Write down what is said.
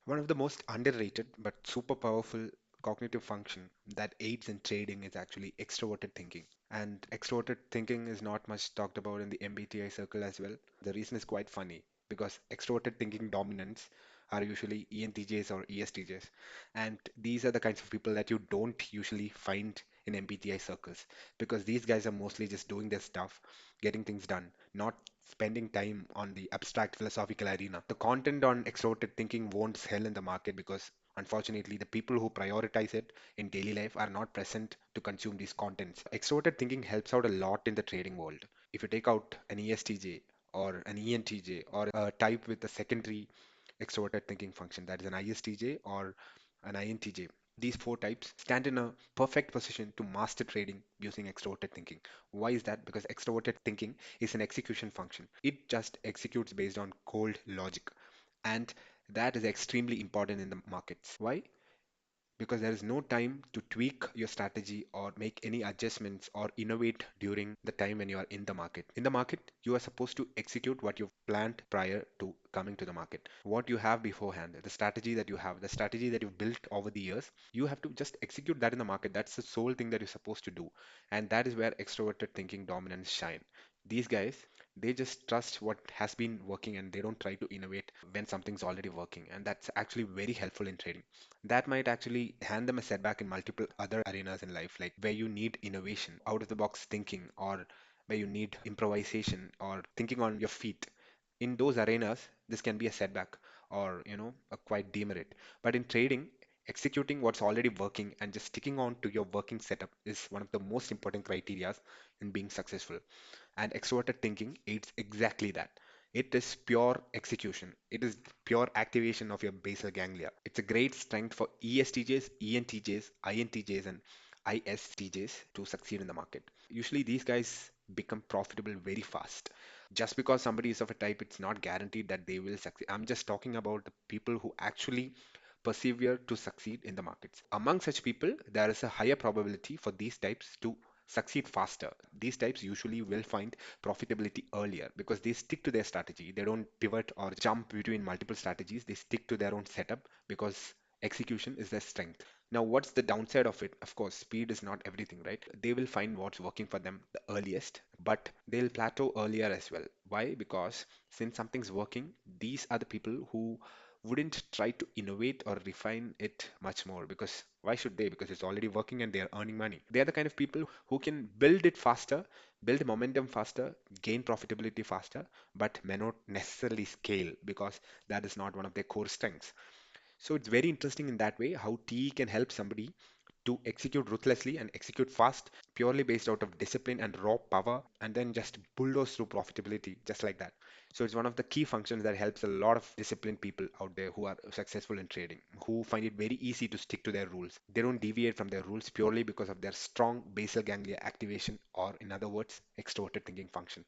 One of the most underrated but super powerful cognitive function that aids in trading is actually extroverted thinking. And extroverted thinking is not much talked about in the MBTI circle as well. The reason is quite funny because extroverted thinking dominants are usually ENTJs or ESTJs. And these are the kinds of people that you don't usually find in MBTI circles because these guys are mostly just doing their stuff, getting things done, not spending time on the abstract philosophical arena. The content on extroverted thinking won't sell in the market because unfortunately the people who prioritize it in daily life are not present to consume these contents. Extroverted thinking helps out a lot in the trading world. If you take out an ESTJ or an ENTJ or a type with a secondary extroverted thinking function, that is an ISTJ or an INTJ. These four types stand in a perfect position to master trading using extroverted thinking. Why is that? Because extroverted thinking is an execution function. It just executes based on cold logic. And that is extremely important in the markets. Why? Because there is no time to tweak your strategy or make any adjustments or innovate during the time when you are in the market. In the market, you are supposed to execute what you've planned prior to coming to the market. What you have beforehand, the strategy that you have, the strategy that you've built over the years, you have to just execute that in the market. That's the sole thing that you're supposed to do. And that is where extroverted thinking dominance shine. These guys, they just trust what has been working and they don't try to innovate when something's already working. And that's actually very helpful in trading. That might actually hand them a setback in multiple other arenas in life, like where you need innovation, out of the box thinking, or where you need improvisation or thinking on your feet. In those arenas, this can be a setback or, a quite demerit. But in trading, executing what's already working and just sticking on to your working setup is one of the most important criteria in being successful. And extroverted thinking aids exactly that. It is pure execution. It is pure activation of your basal ganglia. It's a great strength for ESTJs, ENTJs, INTJs, and ISTJs to succeed in the market. Usually, these guys become profitable very fast. Just because somebody is of a type, it's not guaranteed that they will succeed. I'm just talking about the people who actually persevere to succeed in the markets. Among such people, there is a higher probability for these types to succeed faster. These types usually will find profitability earlier because they stick to their strategy. They don't pivot or jump between multiple strategies. They stick to their own setup because execution is their strength. Now, what's the downside of it? Of course, speed is not everything, right? They will find what's working for them the earliest, but they'll plateau earlier as well. Why? Because since something's working, these are the people who wouldn't try to innovate or refine it much more because why should they? Because it's already working and they're earning money. They're the kind of people who can build it faster, build momentum faster, gain profitability faster, but may not necessarily scale because that is not one of their core strengths. So it's very interesting in that way how TE can help somebody to execute ruthlessly and execute fast, purely based out of discipline and raw power, and then just bulldoze through profitability just like that. So it's one of the key functions that helps a lot of disciplined people out there who are successful in trading, who find it very easy to stick to their rules. They don't deviate from their rules purely because of their strong basal ganglia activation, or in other words, extroverted thinking function.